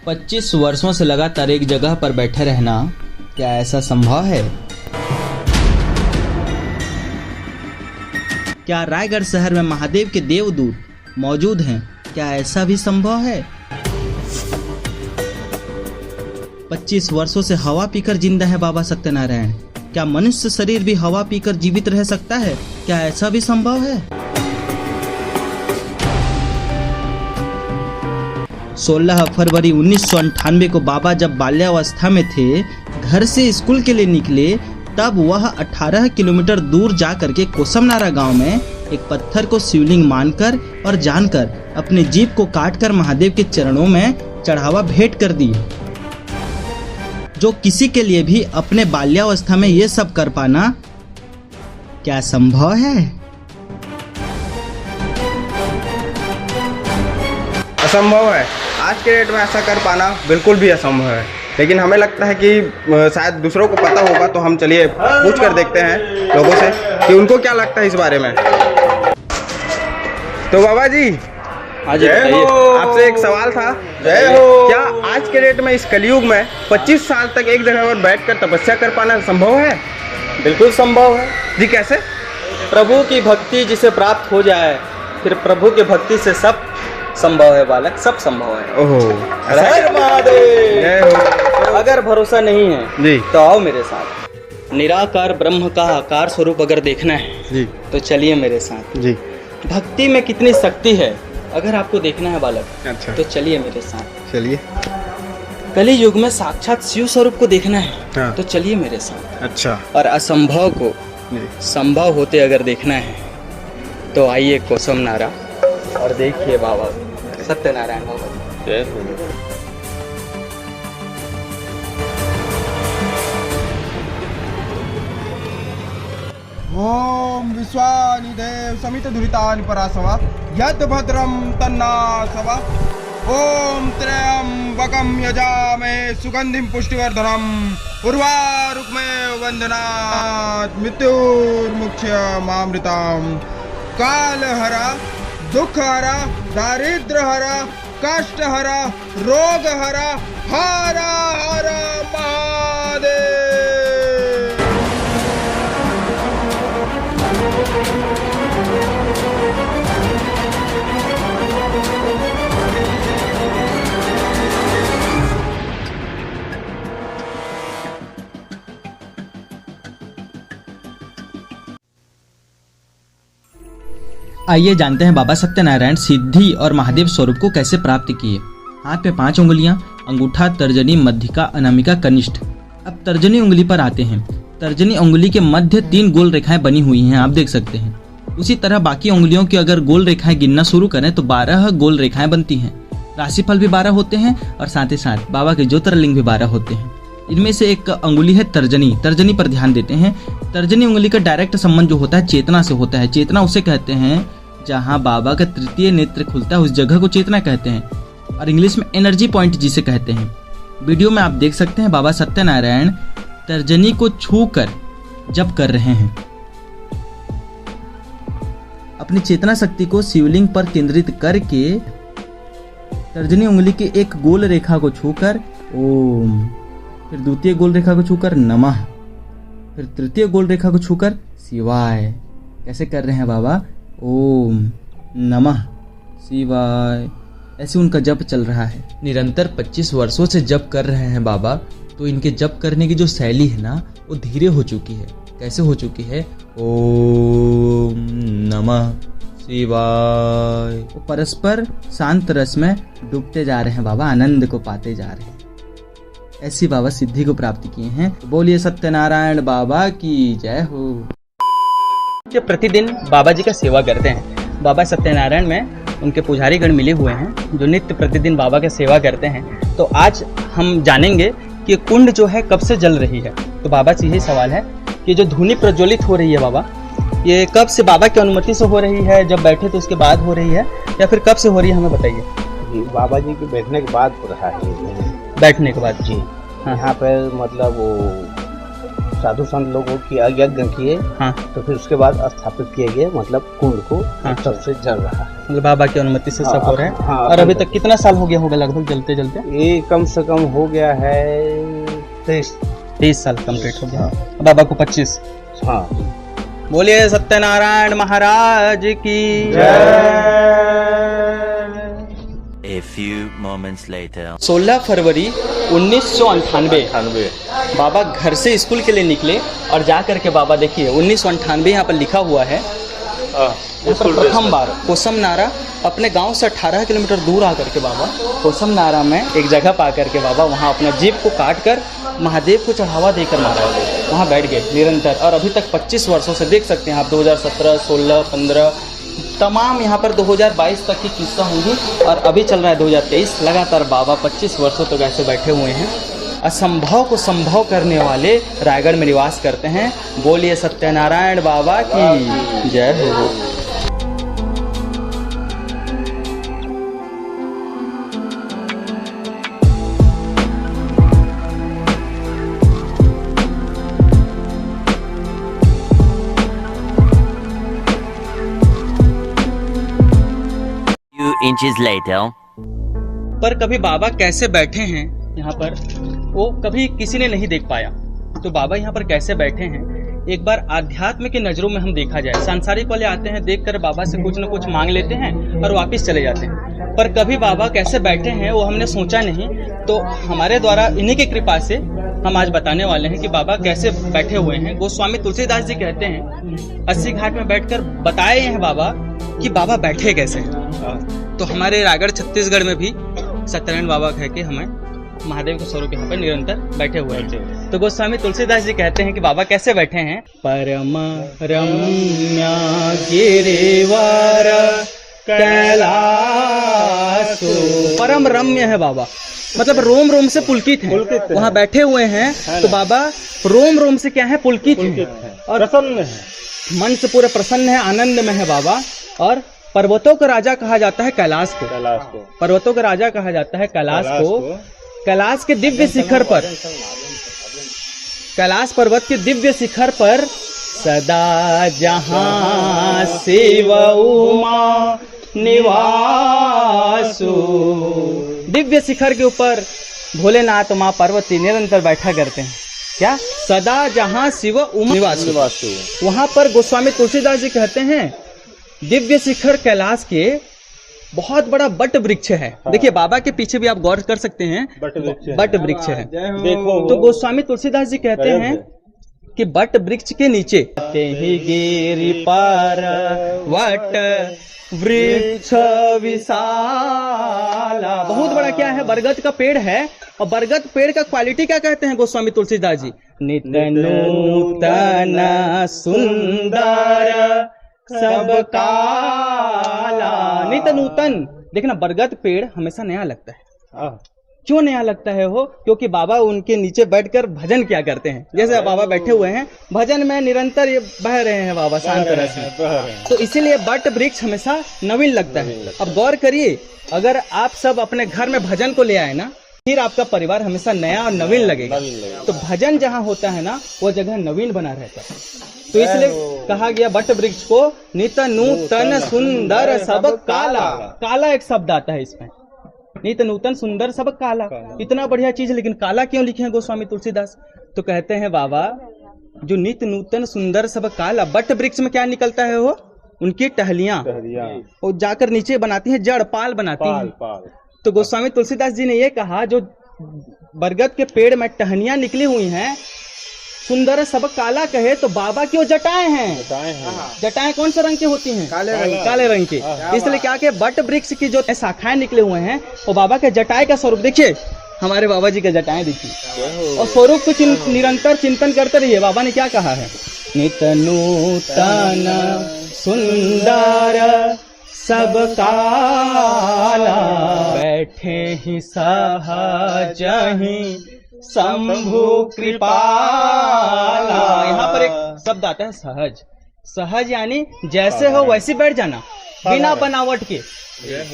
25 वर्षों से लगातार एक जगह पर बैठे रहना, क्या ऐसा संभव है? क्या रायगढ़ शहर में महादेव के देवदूत मौजूद हैं? क्या ऐसा भी संभव है? 25 वर्षों से हवा पीकर जिंदा है बाबा सत्यनारायण। क्या मनुष्य शरीर भी हवा पीकर जीवित रह सकता है? क्या ऐसा भी संभव है? 16 फरवरी 1998 को बाबा जब बाल्यावस्था में थे, घर से स्कूल के लिए निकले, तब वह 18 किलोमीटर दूर जा करके कोसमनारा गांव में एक पत्थर को शिवलिंग मानकर और जानकर अपने जीभ को काटकर महादेव के चरणों में चढ़ावा भेंट कर दी। जो किसी के लिए भी अपने बाल्यावस्था में ये सब कर पाना, क्या संभव है? असंभव है। आज के डेट में ऐसा कर पाना बिल्कुल भी असंभव है। लेकिन हमें लगता है कि शायद दूसरों को पता होगा, तो हम चलिए पूछ कर देखते हैं लोगों से कि उनको क्या लगता है इस बारे में। तो बाबा जी, आपसे एक सवाल था। क्या आज के डेट में इस कलयुग में 25 साल तक एक जगह पर बैठकर तपस्या कर पाना संभव है? बिल्कुल संभव है जी। कैसे? प्रभु की भक्ति जिसे प्राप्त हो जाए, फिर प्रभु की भक्ति से सब संभव है बालक, सब संभव है। ओहो, हर महादेव। अगर भरोसा नहीं है जी तो आओ मेरे साथ। निराकार ब्रह्म का आकार स्वरूप अगर देखना है जी तो चलिए मेरे साथ। जी। भक्ति में कितनी शक्ति है अगर आपको देखना है बालक, अच्छा, तो चलिए मेरे साथ। चलिए। कली युग में साक्षात शिव स्वरूप को देखना है हाँ। तो चलिए मेरे साथ। अच्छा। और असंभव को संभव होते अगर देखना है तो आइए कोसमनारा और देखिए बाबा सत्यनारायण बाबा। जय हो। ओम विश्वानिदेव समित दुरितानि परासवा यद भद्रम तन्नासवा। ओम त्र्यंबकं यजामहे सुगंधिं पुष्टिवर्धनम् उर्वारुकमेव बन्धनात् मृत्युर्मुक्षयमामृतम्। कालहरा दुःखहरा दारिद्र्यहरा कष्टहरा रोगहरा हर हर महादेव। आइए जानते हैं बाबा सत्यनारायण सिद्धि और महादेव स्वरूप को कैसे प्राप्त किए। हाथ में 5 उंगलियां, अंगूठा, तर्जनी, मध्यिका, अनामिका, कनिष्ठ। अब तर्जनी उंगली पर आते हैं। तर्जनी उंगली के मध्य 3 गोल रेखाएं बनी हुई हैं, आप देख सकते हैं। उसी तरह बाकी उंगलियों की अगर गोल रेखाएं गिनना शुरू करें तो 12 गोल रेखाएं बनती हैं। राशिफल भी 12 होते हैं और साथ ही साथ बाबा के ज्योतिर्लिंग भी 12 होते हैं। इनमें से एक अंगुली है तर्जनी। तर्जनी पर ध्यान देते हैं। तर्जनी उंगली का डायरेक्ट संबंध जो होता है चेतना से होता है। चेतना उसे कहते हैं जहां बाबा का तृतीय नेत्र खुलता है, उस जगह को चेतना कहते हैं, और इंग्लिश में एनर्जी पॉइंट जिसे कहते हैं। वीडियो में आप देख सकते हैं बाबा सत्यनारायण तर्जनी को छूकर जप कर रहे हैं। अपनी चेतना शक्ति को शिवलिंग पर केंद्रित करके तर्जनी उंगली की एक गोल रेखा को छूकर ओम, फिर द्वितीय गोल रेखा को छूकर नमः, फिर तृतीय गोल रेखा को छूकर शिवाय। कैसे कर रहे हैं बाबा? ओम नमः शिवाय। ऐसे उनका जप चल रहा है। निरंतर 25 वर्षों से जप कर रहे हैं बाबा, तो इनके जप करने की जो शैली है ना, वो धीरे हो चुकी है। कैसे हो चुकी है? ओम नमः शिवाय। वो परस्पर शांत रस में डूबते जा रहे हैं बाबा, आनंद को पाते जा रहे हैं। ऐसी बाबा सिद्धि को प्राप्त किए हैं। बोलिए सत्यनारायण बाबा की जय हो। प्रतिदिन बाबा जी का सेवा करते हैं। बाबा सत्यनारायण में उनके पुजारी गण मिले हुए हैं जो नित्य प्रतिदिन बाबा का सेवा करते हैं। तो आज हम जानेंगे कि कुंड जो है कब से जल रही है। तो बाबा से यही सवाल है कि जो धूनी प्रज्वलित हो रही है बाबा, ये कब से बाबा की अनुमति से हो रही है? जब बैठे तो उसके बाद हो रही है, या फिर कब से हो रही है, हमें बताइए। बाबा जी के बैठने के बाद हो रहा है। बैठने के बाद जी। हाँ। यहाँ पर मतलब वो साधु संत लोगों की यज्ञ किए। हाँ। तो फिर उसके बाद स्थापित किए गए मतलब कुंड को। हाँ। तब से जल रहा है। मतलब बाबा की अनुमति से सब हो रहा है। हाँ, और अभी तक कितना साल हो गया होगा लगभग जलते जलते? ये कम से कम हो गया है 23 साल कंप्लीट हो गया। बाबा को 25। हाँ। बोलिए सत्यनारायण महाराज की A few moments later. 16 फरवरी 1998 बाबा घर से स्कूल के लिए निकले और जा करके बाबा देखिए 1998 यहाँ पर लिखा हुआ है। यहाँ पर प्रथम बार कोसम नारा अपने गांव से 18 किलोमीटर दूर आकर के बाबा कोसम नारा में एक जगह पा करके बाबा वहाँ अपना जीभ को काट कर महादेव को चढ़ावा देकर मारा, वहाँ बैठ गए निरंतर। और अभी तक 25 वर्षों से देख सकते हैं आप 2017, 16, 15 तमाम यहाँ पर 2022 तक की किस्सा होंगी और अभी चल रहा है 2023। लगातार बाबा 25 वर्षों तक ऐसे बैठे हुए हैं। असंभव को संभव करने वाले रायगढ़ में निवास करते हैं। बोलिए सत्यनारायण बाबा की जय हो। Few inches later. पर कभी बाबा कैसे बैठे हैं यहाँ पर वो कभी किसी ने नहीं देख पाया। तो बाबा यहाँ पर कैसे बैठे हैं एक बार आध्यात्म की नज़रों में हम देखा जाए। सांसारिक वाले आते हैं, देख कर बाबा से कुछ न कुछ मांग लेते हैं और वापस चले जाते हैं। पर कभी बाबा कैसे बैठे हैं वो हमने सोचा नहीं। तो हमारे द्वारा इन्हीं की कृपा से हम आज बताने वाले हैं कि बाबा कैसे बैठे हुए हैं। गोस्वामी तुलसीदास जी कहते हैं 80 घाट में बैठकर बताए हैं बाबा कि बाबा बैठे कैसे हैं। तो हमारे रायगढ़ छत्तीसगढ़ में भी सत्यनारायण बाबा कह के हमें महादेव के स्वरूप यहाँ पर निरंतर बैठे हुए हैं। तो गोस्वामी तुलसीदास जी कहते हैं कि बाबा कैसे बैठे हैं। परम रम्या गिरिवर कैलासो। परम रम्य है बाबा, मतलब रोम रोम से पुलकित हैं। वहाँ बैठे हुए हैं तो बाबा रोम रोम से क्या है, पुलकित है और प्रसन्न है, मन से पूरा प्रसन्न है, आनंद में है बाबा। और पर्वतों का राजा कहा जाता है कैलाश को। पर्वतों का राजा कहा जाता है कैलाश को। कैलाश के दिव्य शिखर पर, कैलाश पर्वत के दिव्य शिखर पर सदा जहां शिव उमा निवासो। दिव्य शिखर के ऊपर भोलेनाथ माँ पार्वती निरंतर बैठा करते हैं। क्या? सदा जहां शिव उमा निवासो। वहां पर गोस्वामी तुलसीदास जी कहते हैं दिव्य शिखर कैलाश के बहुत बड़ा बट वृक्ष है। देखिए बाबा के पीछे भी आप गौर कर सकते हैं, बट वृक्ष है। तो गोस्वामी तुलसीदास जी कहते हैं कि बट वृक्ष के नीचे गिरि पर वट वृक्ष विशाला। बहुत बड़ा क्या है, बरगद का पेड़ है। और बरगद पेड़ का क्वालिटी क्या कहते हैं गोस्वामी तुलसीदास जी? नित्य नूतन सुंदर सब काला। नित्य नूतन। देखना बरगद पेड़ हमेशा नया लगता है। क्यों नया लगता है वो? क्योंकि बाबा उनके नीचे बैठकर भजन क्या करते हैं। जैसे बाबा बैठे हुए हैं भजन में निरंतर ये बह रहे हैं बाबा शांत तरह से। तो इसीलिए बट वृक्ष हमेशा नवीन लगता है। अब गौर करिए, अगर आप सब अपने घर में भजन को ले आए ना, फिर आपका परिवार हमेशा नया और नवीन लगेगा। तो भजन जहाँ होता है ना वो जगह नवीन बना रहता है। तो इसलिए कहा गया बट वृक्ष को नित्य नूतन सुंदर सब काला। काला एक शब्द आता है इसमें, नित्य नूतन सुंदर सब काला। इतना बढ़िया चीज है, लेकिन काला क्यों लिखे हैं गोस्वामी तुलसीदास? तो कहते हैं बाबा जो नित्य नूतन सुंदर सब काला, बट वृक्ष में क्या निकलता है वो? उनकी टहलियां वो जाकर नीचे बनाती हैं, जड़ पाल बनाती हैं। तो गोस्वामी तुलसीदास जी ने ये कहा जो बरगद के पेड़ में टहनियां निकली हुई हैं, सुंदर सब काला कहे तो बाबा की वो जटाएं हैं। जटाएं कौन से रंग की होती हैं? काले रंग की। इसलिए क्या कि बट वृक्ष की जो शाखाएं निकले हुए हैं वो बाबा के जटाएं का स्वरूप। देखिए हमारे बाबा जी के जटाएं देखिए और स्वरूप को निरंतर चिंतन करते रहिए। बाबा ने क्या कहा है? नित्य नूतन सुंदर सब काला, बैठे ही सहज ही शंभु कृपाला। यहाँ पर एक शब्द आता है सहज। सहज यानी जैसे हो वैसे बैठ जाना, बिना बनावट के।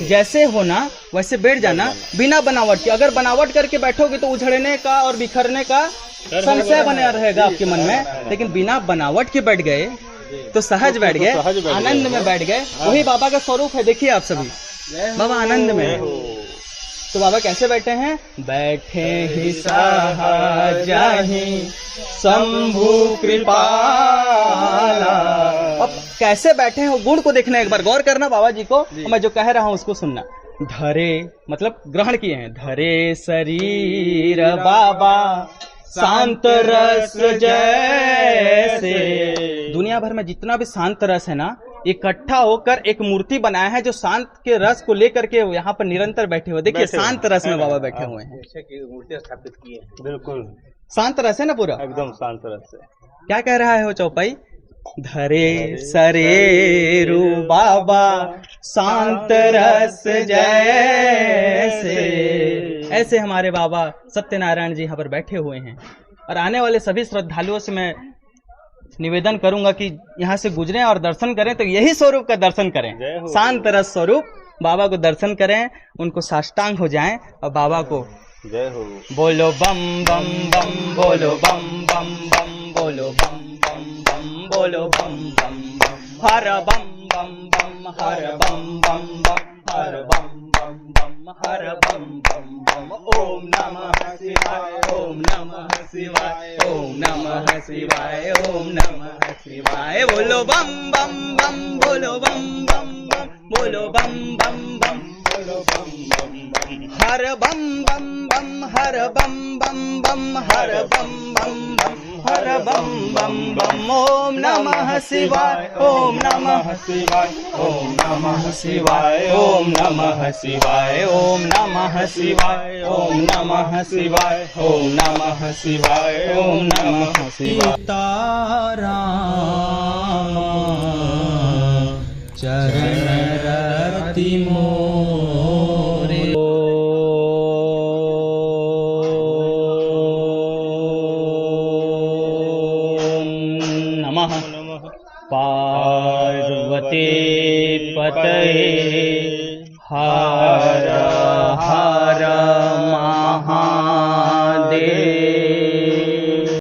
जैसे हो ना वैसे बैठ जाना, बिना बनावट के। अगर बनावट करके बैठोगे तो उछड़ने का और बिखरने का संशय बना रहेगा आपके मन में। लेकिन बिना बनावट के बैठ गए तो सहज बैठ गए, आनंद में बैठ गए। वही बाबा का स्वरूप है, देखिए आप सभी, बाबा आनंद में है। तो बाबा कैसे बैठे हैं? बैठे ही जाहि शंभु कृपाला। अब कैसे बैठे हैं, गुण को देखना, एक बार गौर करना बाबा जी को, मैं जो कह रहा हूं उसको सुनना। धरे मतलब ग्रहण किए हैं, धरे शरीर बाबा शांत रस जैसे। दुनिया भर में जितना भी शांत रस है ना, इकट्ठा होकर एक मूर्ति बनाया है जो शांत के रस को लेकर के यहाँ पर निरंतर बैठे हुए। देखिए शांत रस में बाबा बैठे हुए हैं, मूर्ति स्थापित की है। बिल्कुल शांत रस है ना पूरा, एकदम शांत रस है। क्या कह रहा है वो चौपाई? धरे सरेरु बाबा शांत रस जैसे। ऐसे हमारे बाबा सत्यनारायण जी यहाँ पर बैठे हुए हैं। और आने वाले सभी श्रद्धालुओं से मैं निवेदन करूंगा कि यहाँ से गुजरें और दर्शन करें तो यही स्वरूप का दर्शन करें, शांत रस स्वरूप बाबा को दर्शन करें, उनको साष्टांग हो जाएं और बाबा को जय हो बोलो बम बम बम, बोलो बम बम बम, बोलो बम बम बम, बोलो बम बम बम, हर बम बम बम, हर बम बम बम, हर बम बम बम, हर बम बम बम। ओम नमः शिवाय, ओम नमः शिवाय, ओम नमः शिवाय, ओम नमः शिवाय। बोलो बम बम बम, बोलो बम बम बम, बोलो बम बम बम, बोलो बम बम बम, हर बम बम बम, हर बम बम बम, हर बम बम बम, हर बम बम बम। ओम नमः शिवाय, ओम नमः शिवाय, ओम नमः शिवाय, ओम नमः शिवाय, ओम नमः शिवाय, ओम नमः शिवाय, ओम नमः शिवाय, ओम नमः शिवाय। ताराम चरण रति मोरे। नमः पार्वती पतये हर